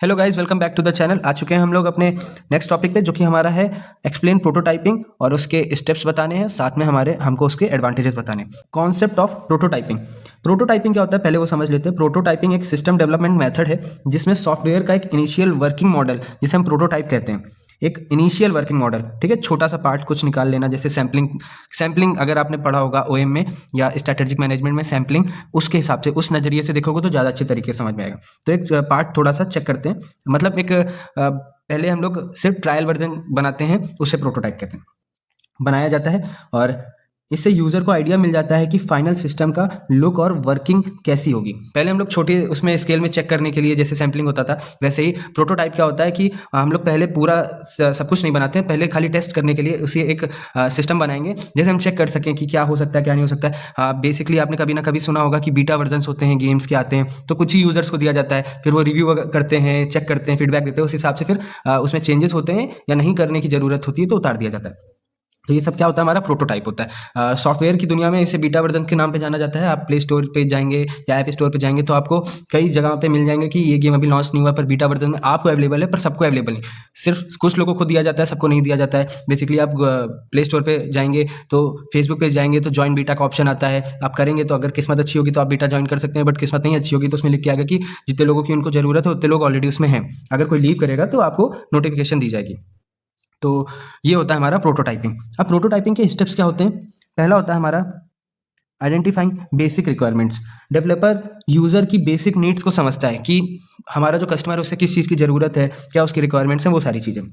Hello guys, welcome back to the channel. आ चुके हैं हम लोग अपने नेक्स्ट टॉपिक पे, जो कि हमारा है एक्सप्लेन प्रोटोटाइपिंग और उसके स्टेप्स बताने हैं, साथ में हमको उसके एडवांटेजेस बताने हैं। Concept of prototyping. प्रोटोटाइपिंग क्या होता है पहले वो समझ लेते हैं। प्रोटोटाइपिंग एक सिस्टम डेवलपमेंट मेथड है जिसमें सॉफ्टवेयर का एक इनिशियल वर्किंग मॉडल, जिसे हम प्रोटोटाइप कहते हैं, एक इनिशियल वर्किंग मॉडल, ठीक है, छोटा सा पार्ट कुछ निकाल लेना, जैसे सैम्पलिंग अगर आपने पढ़ा होगा ओएम में या स्ट्रेटेजिक मैनेजमेंट में सैम्पलिंग, उसके हिसाब से उस नजरिए से देखोगे तो ज़्यादा अच्छे तरीके से समझ में आएगा। तो एक पार्ट थोड़ा सा चेक करते हैं, मतलब एक पहले हम लोग सिर्फ ट्रायल वर्जन बनाते हैं, उससे प्रोटोटाइप कहते हैं, बनाया जाता है। और इससे यूजर को आइडिया मिल जाता है कि फाइनल सिस्टम का लुक और वर्किंग कैसी होगी। पहले हम लोग छोटे उसमें स्केल में चेक करने के लिए, जैसे सैम्पलिंग होता था, वैसे ही प्रोटोटाइप क्या होता है कि हम लोग पहले पूरा सब कुछ नहीं बनाते हैं, पहले खाली टेस्ट करने के लिए उसी एक सिस्टम बनाएंगे जैसे हम चेक कर सकें कि क्या हो सकता है क्या नहीं हो सकता है। बेसिकली आपने कभी ना कभी सुना होगा कि बीटा वर्जन होते हैं गेम्स के आते हैं, तो कुछ ही यूजर्स को दिया जाता है, फिर वो रिव्यू करते हैं, चेक करते हैं, फीडबैक देते हैं, उस हिसाब से फिर उसमें चेंजेस होते हैं या नहीं करने की जरूरत होती है तो उतार दिया जाता है। तो ये सब क्या होता है, हमारा प्रोटोटाइप होता है। सॉफ्टवेयर की दुनिया में इसे बीटा वर्जन के नाम पे जाना जाता है। आप प्ले स्टोर पे जाएंगे या ऐप स्टोर पे जाएंगे तो आपको कई जगह पे मिल जाएंगे कि ये गेम अभी लॉन्च नहीं हुआ, पर बीटा वर्जन में आपको अवेलेबल है, पर सबको अवेलेबल नहीं, सिर्फ कुछ लोगों को दिया जाता है, सबको नहीं दिया जाता है। बेसिकली आप प्ले स्टोर पे जाएंगे तो फेसबुक पे जाएंगे तो ज्वाइन बीटा का ऑप्शन आता है, आप करेंगे तो अगर किस्मत अच्छी होगी तो आप बीटा ज्वाइन कर सकते हैं, बट किस्मत नहीं अच्छी होगी तो उसमें लिख के आएगा कि जितने लोगों की उनको जरूरत है उतने लोग ऑलरेडी उसमें हैं। अगर कोई लीव करेगा तो आपको नोटिफिकेशन दी जाएगी। तो ये होता है हमारा प्रोटोटाइपिंग। अब प्रोटोटाइपिंग के स्टेप्स क्या होते हैं? पहला होता है हमारा identifying basic requirements. Developer user की बेसिक नीड्स को समझता है कि हमारा जो कस्टमर है उसे किस चीज़ की ज़रूरत है, क्या उसकी रिक्वायरमेंट्स हैं, वो सारी चीज़ें।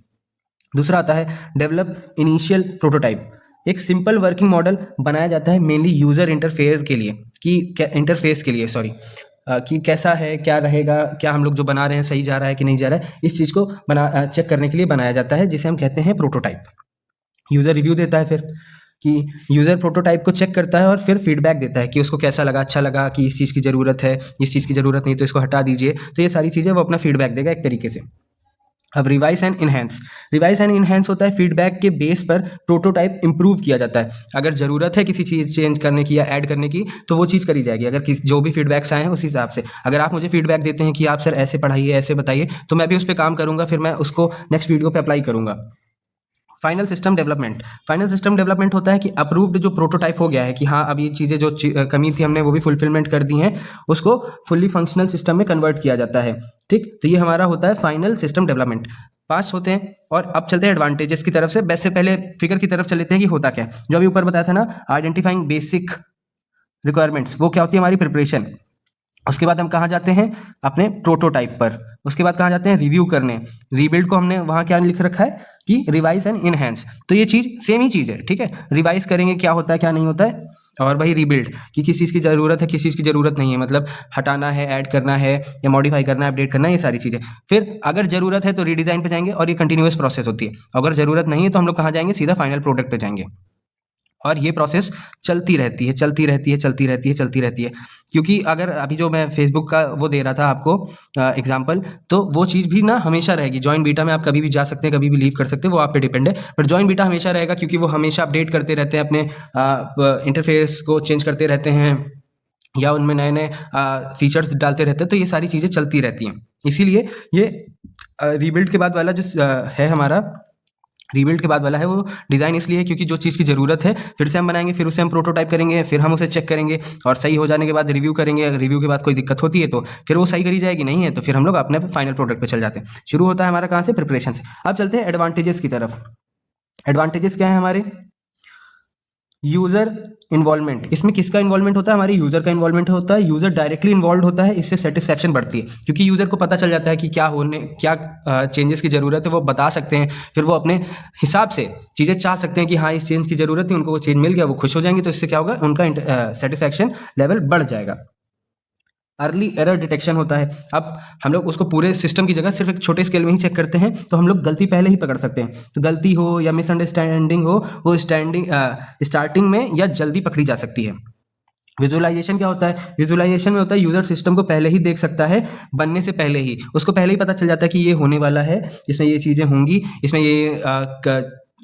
दूसरा आता है डेवलप इनिशियल प्रोटोटाइप। एक सिंपल वर्किंग मॉडल बनाया जाता है मेनली यूजर इंटरफेयर के लिए, कि इंटरफेस के लिए, सॉरी, कि कैसा है, क्या रहेगा, क्या हम लोग जो बना रहे हैं सही जा रहा है कि नहीं जा रहा है, इस चीज़ को चेक करने के लिए बनाया जाता है, जिसे हम कहते हैं प्रोटोटाइप। यूज़र रिव्यू देता है फिर, कि यूज़र प्रोटोटाइप को चेक करता है और फिर फीडबैक देता है कि उसको कैसा लगा, अच्छा लगा, कि इस चीज़ की ज़रूरत है, इस चीज़ की ज़रूरत नहीं तो इसको हटा दीजिए। तो ये सारी चीज़ें वो अपना फीडबैक देगा एक तरीके से। अब revise and enhance. Revise and enhance होता है फीडबैक के बेस पर प्रोटोटाइप इंप्रूव किया जाता है। अगर ज़रूरत है किसी चीज़ चेंज करने की या ऐड करने की तो वो चीज़ करी जाएगी, अगर जो भी फीडबैक्स आए हैं उस हिसाब से। अगर आप मुझे फीडबैक देते हैं कि आप सर ऐसे पढ़ाइए, ऐसे बताइए, तो मैं भी उस पर काम करूँगा, फिर मैं उसको नेक्स्ट वीडियो पे अप्लाई करूँगा। Final system development. Final system development होता है कि अप्रूव्ड जो प्रोटोटाइप हो गया है, कि हाँ अब ये चीज़ें जो कमी थी हमने वो भी फुलफिलमेंट कर दी हैं, उसको फुल्ली फंक्शनल सिस्टम में कन्वर्ट किया जाता है। ठीक, तो ये हमारा होता है फाइनल सिस्टम डेवलपमेंट। 5 होते हैं। और अब चलते हैं एडवांटेजेस की तरफ से। वैसे पहले फिगर की तरफ चल लेते हैं कि होता क्या है। जो अभी ऊपर बताया था ना, आइडेंटिफाइंग बेसिक रिक्वायरमेंट्स, वो क्या होती है हमारी प्रिपरेशन। उसके बाद हम कहाँ जाते हैं, अपने प्रोटोटाइप पर। उसके बाद कहाँ जाते हैं, रिव्यू करने। रीबिल्ड को हमने वहाँ क्या लिख रखा है कि रिवाइज एंड इनहेंस, तो ये चीज़ सेम ही चीज़ है, ठीक है। रिवाइज करेंगे क्या होता है क्या नहीं होता है, और वही रीबिल्ड कि किस चीज़ की ज़रूरत है किस चीज़ की ज़रूरत नहीं है, मतलब हटाना है, ऐड करना है या मॉडिफाई करना है, अपडेट करना है, ये सारी चीज़ें। फिर अगर ज़रूरत है तो रीडिज़ाइन पे जाएंगे, और ये कंटिन्यूअस प्रोसेस होती है। अगर ज़रूरत नहीं है तो हम लोग कहाँ जाएंगे, सीधा फाइनल प्रोडक्ट पे जाएंगे। और ये प्रोसेस चलती रहती है, चलती रहती है, चलती रहती है, चलती रहती है। क्योंकि अगर अभी जो मैं फेसबुक का वो दे रहा था आपको एग्जांपल, तो वो चीज़ भी ना हमेशा रहेगी। जॉइन बीटा में आप कभी भी जा सकते हैं, कभी भी लीव कर सकते हैं, वो आप पे डिपेंड है। बट जॉइन बीटा हमेशा रहेगा, क्योंकि वो हमेशा अपडेट करते रहते हैं, अपने इंटरफेस को चेंज करते रहते हैं, या उनमें नए नए फीचर्स डालते रहते हैं, तो ये सारी चीज़ें चलती रहती हैं। इसीलिए ये रीबिल्ड के बाद वाला जो है हमारा, रीबिल्ड के बाद वाला है, वो डिज़ाइन इसलिए है क्योंकि जो चीज़ की ज़रूरत है फिर से हम बनाएंगे, फिर उसे हम प्रोटोटाइप करेंगे, फिर हम उसे चेक करेंगे, और सही हो जाने के बाद रिव्यू करेंगे। अगर रिव्यू के बाद कोई दिक्कत होती है तो फिर वो सही करी जाएगी, नहीं है तो फिर हम लोग अपने फाइनल प्रोडक्ट पे चल जाते हैं। शुरू होता है हमारा कहाँ से, प्रिपरेशन से। अब चलते हैं एडवांटेजेस की तरफ। एडवांटेजेस क्या है हमारे, यूजर इन्वॉल्वमेंट। इसमें किसका इन्वॉल्वमेंट होता है, हमारे यूजर का इन्वॉल्वमेंट होता है। यूजर डायरेक्टली इन्वॉल्व होता है, इससे सेटिस्फैक्शन बढ़ती है, क्योंकि यूजर को पता चल जाता है कि क्या चेंजेस की जरूरत है, वो बता सकते हैं, फिर वो अपने हिसाब से चीज़ें चाह सकते हैं कि हाँ इस चेंज की जरूरत है, उनको वो चेंज मिल गया, वो खुश हो जाएंगे, तो इससे क्या होगा, उनका सेटिस्फैक्शन लेवल बढ़ जाएगा। अर्ली एरर डिटेक्शन होता है। अब हम लोग उसको पूरे सिस्टम की जगह सिर्फ एक छोटे स्केल में ही चेक करते हैं, तो हम लोग गलती पहले ही पकड़ सकते हैं। तो गलती हो या मिसअंडरस्टैंडिंग हो, वो स्टार्टिंग में या जल्दी पकड़ी जा सकती है। विजुअलाइजेशन क्या होता है, विजुअलाइजेशन में होता है यूजर सिस्टम को पहले ही देख सकता है, बनने से पहले ही उसको पहले ही पता चल जाता है कि ये होने वाला है, इसमें ये चीज़ें होंगी, इसमें ये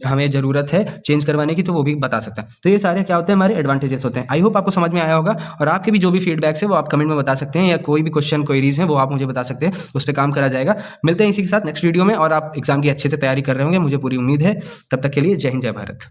हमें ज़रूरत है चेंज करवाने की तो वो भी बता सकता है। तो ये सारे क्या होते हैं हमारे एडवांटेजेस होते हैं। आई होप आपको समझ में आया होगा और आपके भी जो भी फीडबैक्स है वो आप कमेंट में बता सकते हैं या कोई भी क्वेश्चन क्वेरीज हैं वो आप मुझे बता सकते हैं, उस पर काम करा जाएगा। मिलते हैं इसी के साथ नेक्स्ट वीडियो में और आप एग्जाम की अच्छे से तैयारी कर रहे होंगे, मुझे पूरी उम्मीद है। तब तक के लिए जय हिंद जय भारत।